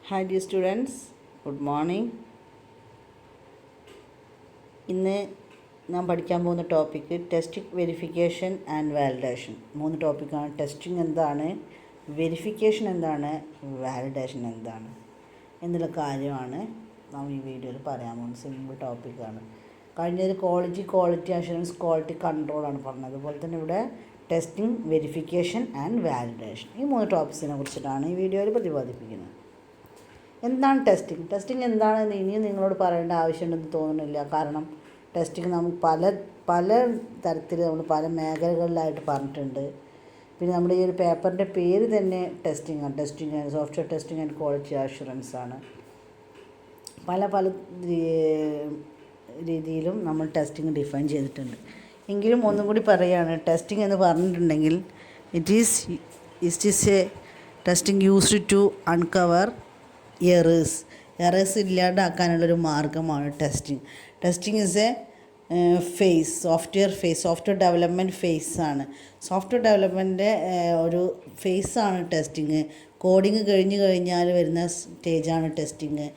Hi dear students, good morning. ഇന്ന് ഞാൻ പഠിക്കാൻ പോകുന്ന topic testing verification and validation. 3 ടോപ്പിക്കാണ്. ടെസ്റ്റിംഗ് എന്താണ്, വെരിഫിക്കേഷൻ എന്താണ്, വാലിഡേഷൻ എന്താണ് എന്നുള്ള കാര്യമാണ് നാം ഈ വീഡിയോയിൽ പറയാൻ പോകുന്നത്. സിമ്പിൾ ടോപ്പിക്കാണ്. കഴിഞ്ഞൊരു ക്വാളിറ്റി അഷുറൻസ്, ക്വാളിറ്റി കൺട്രോളാണ് പറഞ്ഞത്. അതുപോലെ തന്നെ ഇവിടെ ടെസ്റ്റിംഗ്, വെരിഫിക്കേഷൻ ആൻഡ് വാലിഡേഷൻ, ഈ 3 ടോപ്പിക്സിനെ കുറിച്ചിട്ടാണ് ഈ വീഡിയോയിൽ പ്രതിപാദിപ്പിക്കുന്നത്. എന്താണ് ടെസ്റ്റിംഗ് എന്താണെന്ന് ഇനിയും നിങ്ങളോട് പറയേണ്ട ആവശ്യമുണ്ടെന്ന് തോന്നുന്നില്ല. കാരണം ടെസ്റ്റിംഗ് നമുക്ക് പല തരത്തിൽ നമ്മൾ പല മേഖലകളിലായിട്ട് പറഞ്ഞിട്ടുണ്ട്. പിന്നെ നമ്മുടെ ഈ ഒരു പേപ്പറിൻ്റെ പേര് തന്നെ testing and software testing and quality assurance ആണ്. പല രീതിയിലും നമ്മൾ ടെസ്റ്റിംഗ് ഡിഫൈൻ ചെയ്തിട്ടുണ്ട്. എങ്കിലും ഒന്നും കൂടി പറയുകയാണ്, ടെസ്റ്റിംഗ് എന്ന് പറഞ്ഞിട്ടുണ്ടെങ്കിൽ it is a testing used to uncover errors ഇല്ലാണ്ടാക്കാനുള്ളൊരു മാർഗ്ഗമാണ് testing is a software development ഫേസാണ്. സോഫ്റ്റ്വെയർ ഡെവലപ്മെൻറ്റിൻ്റെ ഒരു ഫേസാണ് ടെസ്റ്റിങ്. കോഡിങ് കഴിഞ്ഞാൽ വരുന്ന സ്റ്റേജാണ് ടെസ്റ്റിങ്.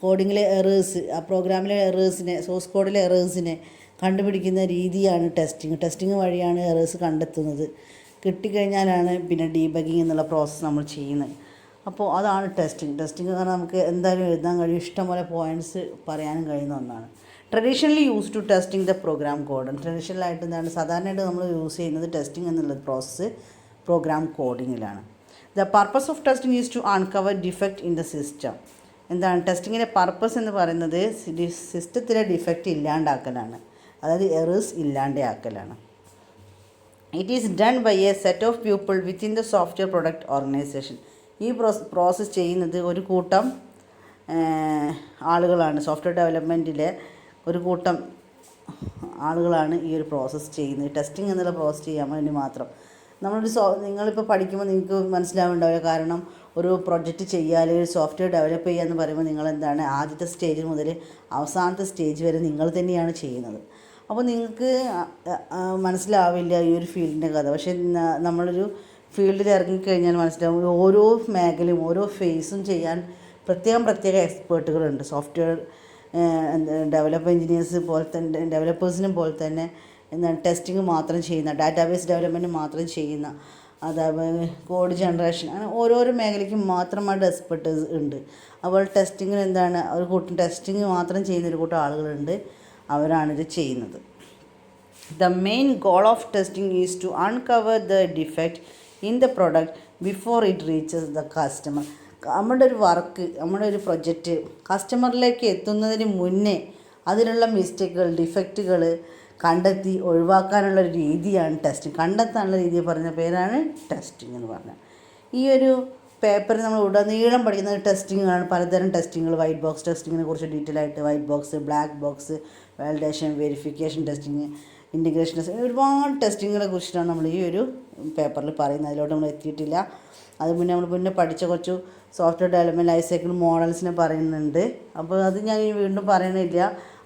കോഡിങ്ങിലെ എറേഴ്സ്, ആ പ്രോഗ്രാമിലെ എറേഴ്സിനെ, സോഴ്സ് കോഡിലെ എറേഴ്സിനെ കണ്ടുപിടിക്കുന്ന രീതിയാണ് ടെസ്റ്റിംഗ് വഴിയാണ് എറേഴ്സ് കണ്ടെത്തുന്നത്. കിട്ടിക്കഴിഞ്ഞാലാണ് പിന്നെ ഡീബഗിങ് എന്നുള്ള പ്രോസസ്സ് നമ്മൾ ചെയ്യുന്നത്. അപ്പോൾ അതാണ് ടെസ്റ്റിംഗ് കാരണം നമുക്ക് എന്തായാലും എഴുതാൻ കഴിയും, ഇഷ്ടംപോലെ പോയിൻറ്റ്സ് പറയാനും കഴിയുന്ന ഒന്നാണ്. Traditionally use to testing the program code. ട്രഡീഷണലായിട്ട് എന്താണ്, സാധാരണയായിട്ട് നമ്മൾ യൂസ് ചെയ്യുന്നത് ടെസ്റ്റിംഗ് എന്നുള്ള പ്രോസസ്സ് പ്രോഗ്രാം കോഡിങ്ങിലാണ്. The purpose of testing is to uncover defect in the system. എന്താണ് ടെസ്റ്റിങ്ങിൻ്റെ പർപ്പസ് എന്ന് പറയുന്നത്? സിസ്റ്റത്തിലെ ഡിഫക്റ്റ് ഇല്ലാണ്ടാക്കലാണ്, അതായത് എറേഴ്സ് ഇല്ലാണ്ടാക്കലാണ്. It is done by a set of people within the software product organization. ഈ പ്രോസസ്സ് ചെയ്യുന്നത് ഒരു കൂട്ടം ആളുകളാണ്. സോഫ്റ്റ്വെയർ ഡെവലപ്മെൻറ്റിലെ ഒരു കൂട്ടം ആളുകളാണ് ഈ ഒരു പ്രോസസ്സ് ചെയ്യുന്നത്. ടെസ്റ്റിംഗ് എന്നുള്ള പ്രോസസ്സ് ചെയ്യാൻ വേണ്ടി മാത്രം. നിങ്ങളിപ്പോൾ പഠിക്കുമ്പോൾ നിങ്ങൾക്ക് മനസ്സിലാവുന്നുണ്ടാവില്ല. കാരണം ഒരു പ്രൊജക്റ്റ് ചെയ്യാൻ, ഒരു സോഫ്റ്റ്വെയർ ഡെവലപ്പ് ചെയ്യുക എന്ന് പറയുമ്പോൾ നിങ്ങളെന്താണ്, ആദ്യത്തെ സ്റ്റേജ് മുതൽ അവസാനത്തെ സ്റ്റേജ് വരെ നിങ്ങൾ തന്നെയാണ് ചെയ്യുന്നത്. അപ്പോൾ നിങ്ങൾക്ക് മനസ്സിലാവില്ല ഈ ഒരു ഫീൽഡിൻ്റെ കഥ. പക്ഷേ നമ്മളൊരു ഫീൽഡിൽ ഇറങ്ങിക്കഴിഞ്ഞാൽ മനസ്സിലാവും, ഓരോ മേഖലയും ഓരോ ഫേസും ചെയ്യാൻ പ്രത്യേക എക്സ്പേർട്ടുകളുണ്ട്. സോഫ്റ്റ്വെയർ ഡെവലപ്പേഴ്സിനും പോലെ തന്നെ എന്താണ് ടെസ്റ്റിംഗ് മാത്രം ചെയ്യുന്ന, ഡാറ്റാബേസ് ഡെവലപ്മെൻറ്റ് മാത്രം ചെയ്യുന്ന, അതായത് കോഡ് ജനറേഷൻ, അങ്ങനെ ഓരോരോ മേഖലയ്ക്കും മാത്രമായിട്ട് എക്സ്പെർട്ടേഴ്സ് ഉണ്ട്. അപ്പോൾ ടെസ്റ്റിങ്ങിന് എന്താണ്, ഒരു കൂട്ടം ടെസ്റ്റിംഗ് മാത്രം ചെയ്യുന്ന ഒരു കൂട്ടം ആളുകളുണ്ട്, അവരാണിത് ചെയ്യുന്നത്. The main goal of testing is to uncover the defect in the product before it reaches the customer. നമ്മുടെ ഒരു വർക്ക്, നമ്മുടെ ഒരു പ്രൊജക്റ്റ് കസ്റ്റമറിലേക്ക് എത്തുന്നതിന് മുന്നേ അതിലുള്ള മിസ്റ്റേക്കുകൾ, ഡിഫക്റ്റുകൾ കണ്ടെത്തി ഒഴിവാക്കാനുള്ള ഒരു രീതിയാണ് ടെസ്റ്റിംഗ്. കണ്ടെത്താനുള്ള രീതി പറഞ്ഞ പേരാണ് ടെസ്റ്റിംഗ് എന്ന് പറഞ്ഞാൽ. ഈ ഒരു പേപ്പറിൽ നമ്മൾ ഉടനീളം പഠിക്കുന്ന ടെസ്റ്റിങ്ങാണ്. പലതരം ടെസ്റ്റിങ്ങുകൾ, വൈറ്റ് ബോക്സ് ടെസ്റ്റിങ്ങിനെ കുറിച്ച് ഡീറ്റെയിൽ ആയിട്ട്, white box, black box, validation, verification testing, integration testing, ഒരുപാട് ടെസ്റ്റിങ്ങുകളെ കുറിച്ചിട്ടാണ് നമ്മൾ ഈ ഒരു പേപ്പറിൽ പറയുന്നത്. അതിലോട്ട് നമ്മൾ എത്തിയിട്ടില്ല. അത് നമ്മൾ പഠിച്ച കുറച്ച് സോഫ്റ്റ്വെയർ ഡെവലപ്മെൻറ്റ് ലൈഫ് സൈക്കിൾ മോഡൽസിനെ പറയുന്നുണ്ട്. അപ്പോൾ അത് ഞാൻ വീണ്ടും പറയണില്ല.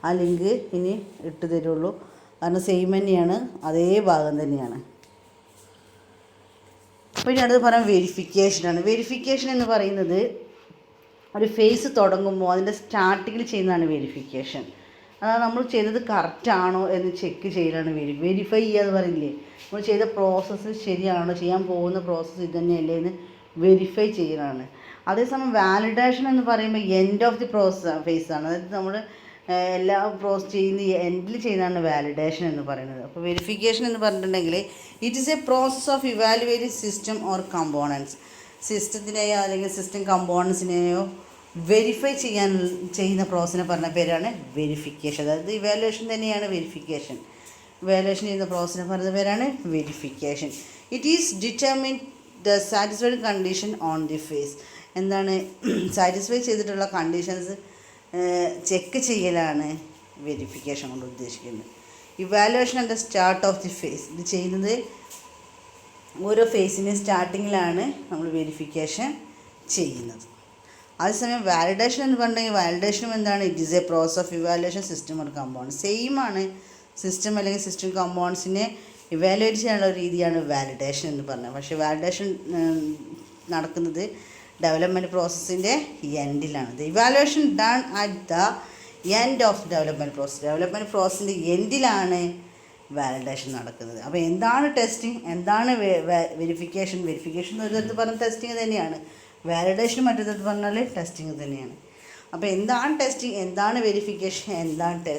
ആ ലിങ്ക് ഇനി ഇട്ട് തരുള്ളൂ. കാരണം സെയിം തന്നെയാണ്, അതേ ഭാഗം തന്നെയാണ്. അപ്പോൾ ഇനി അടുത്ത് പറയാം വെരിഫിക്കേഷനാണ്. വെരിഫിക്കേഷൻ എന്ന് പറയുന്നത് ഒരു ഫേസ് തുടങ്ങുമ്പോൾ അതിൻ്റെ സ്റ്റാർട്ടിങ്ങിൽ ചെയ്യുന്നതാണ് വെരിഫിക്കേഷൻ. അതായത് നമ്മൾ ചെയ്തത് കറക്റ്റാണോ എന്ന് ചെക്ക് ചെയ്യലാണ് വെരിഫൈ ചെയ്യുക എന്ന് പറയില്ലേ. നമ്മൾ ചെയ്ത പ്രോസസ്സ് ശരിയാണോ, ചെയ്യാൻ പോകുന്ന പ്രോസസ്സ് ഇത് തന്നെയല്ലേ എന്ന് വെരിഫൈ ചെയ്യലാണ്. അതേസമയം വാലിഡേഷൻ എന്ന് പറയുമ്പോൾ എൻഡ് ഓഫ് ദി ഫേസാണ്. അതായത് നമ്മൾ എല്ലാ പ്രോസസ് ചെയ്യുന്ന എൻഡിൽ ചെയ്യുന്നതാണ് വാലിഡേഷൻ എന്ന് പറയുന്നത്. അപ്പോൾ വെരിഫിക്കേഷൻ എന്ന് പറഞ്ഞിട്ടുണ്ടെങ്കിൽ it is a process of evaluating system or components. സിസ്റ്റത്തിനെയോ അല്ലെങ്കിൽ സിസ്റ്റം കമ്പോണൻസിനെയോ വെരിഫൈ ചെയ്യുന്ന പ്രോസസ്സിനെ പറഞ്ഞ പേരാണ് വെരിഫിക്കേഷൻ. അതായത് ഇവാലുവേഷൻ തന്നെയാണ് വെരിഫിക്കേഷൻ. ഇവാലുവേഷൻ ചെയ്യുന്ന പ്രോസസ്സിനെ പറഞ്ഞ പേരാണ് verification. It is determine the satisfied condition on the phase. എന്താണ്, സാറ്റിസ്ഫൈ ചെയ്തിട്ടുള്ള കണ്ടീഷൻസ് ചെക്ക് ചെയ്യലാണ് വെരിഫിക്കേഷൻ കൊണ്ട് ഉദ്ദേശിക്കുന്നത്. Evaluation at the start of the phase. ഇത് ചെയ്യുന്നത് ഓരോ ഫേസിൻ്റെ സ്റ്റാർട്ടിങ്ങിലാണ് നമ്മൾ വെരിഫിക്കേഷൻ ചെയ്യുന്നത്. അതേസമയം വാലിഡേഷൻ എന്ന് പറഞ്ഞിട്ടുണ്ടെങ്കിൽ വാലിഡേഷനും എന്താണ്, it is a process of evaluation system or components. Same ആണ്, സിസ്റ്റം അല്ലെങ്കിൽ സിസ്റ്റം കമ്പോണൻസിനെ ഇവാലുവേറ്റ് ചെയ്യാനുള്ള രീതിയാണ് വാലിഡേഷൻ എന്ന് പറഞ്ഞത്. പക്ഷേ വാലിഡേഷൻ നടക്കുന്നത് ഡെവലപ്മെൻറ്റ് പ്രോസസ്സിൻ്റെ എൻഡിലാണ്. The evaluation done at the end of development process. Development പ്രോസസ്സിൻ്റെ എൻഡിലാണ് വാലിഡേഷൻ നടക്കുന്നത്. അപ്പോൾ എന്താണ് ടെസ്റ്റിംഗ്, എന്താണ് വെരിഫിക്കേഷൻ? വെരിഫിക്കേഷൻ ഒരു തരത്തിൽ പറഞ്ഞാൽ ടെസ്റ്റിംഗ് തന്നെയാണ്. വാലിഡേഷൻ മറ്റൊരു തരത്തിൽ പറഞ്ഞാൽ ടെസ്റ്റിംഗ് തന്നെയാണ്. അപ്പോൾ എന്താണ് ടെസ്റ്റിംഗ്, എന്താണ് വെരിഫിക്കേഷൻ, എന്താണ്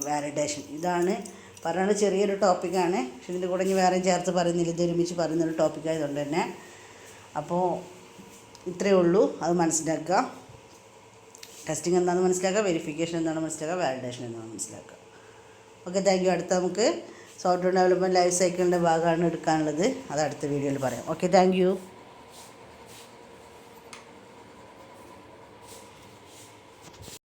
വാലിഡേഷൻ, ഇതാണ് പറഞ്ഞാൽ ചെറിയൊരു ടോപ്പിക്കാണ്. പക്ഷെ ഇതിൻ്റെ കൂടെ ഇനി വേറെ ചേർത്ത് പറയുന്നില്ല, ഇത് ഒരുമിച്ച് പറയുന്നൊരു ടോപ്പിക്കായതുകൊണ്ട് തന്നെ. അപ്പോൾ ഇത്രയേ ഉള്ളൂ, അത് മനസ്സിലാക്കുക. ടെസ്റ്റിംഗ് എന്താണെന്ന് മനസ്സിലാക്കുക, വെരിഫിക്കേഷൻ എന്താണെന്ന് മനസ്സിലാക്കുക, വാലിഡേഷൻ എന്താണെന്ന് മനസ്സിലാക്കുക. Okay, thank you. അടുത്ത നമുക്ക് സോഫ്റ്റ്വെയർ ഡെവലപ്മെൻറ്റ് ലൈഫ് സൈക്കിളിൻ്റെ ഭാഗമാണ് എടുക്കാനുള്ളത്. അത് അടുത്ത വീഡിയോയിൽ പറയാം. Okay, thank you.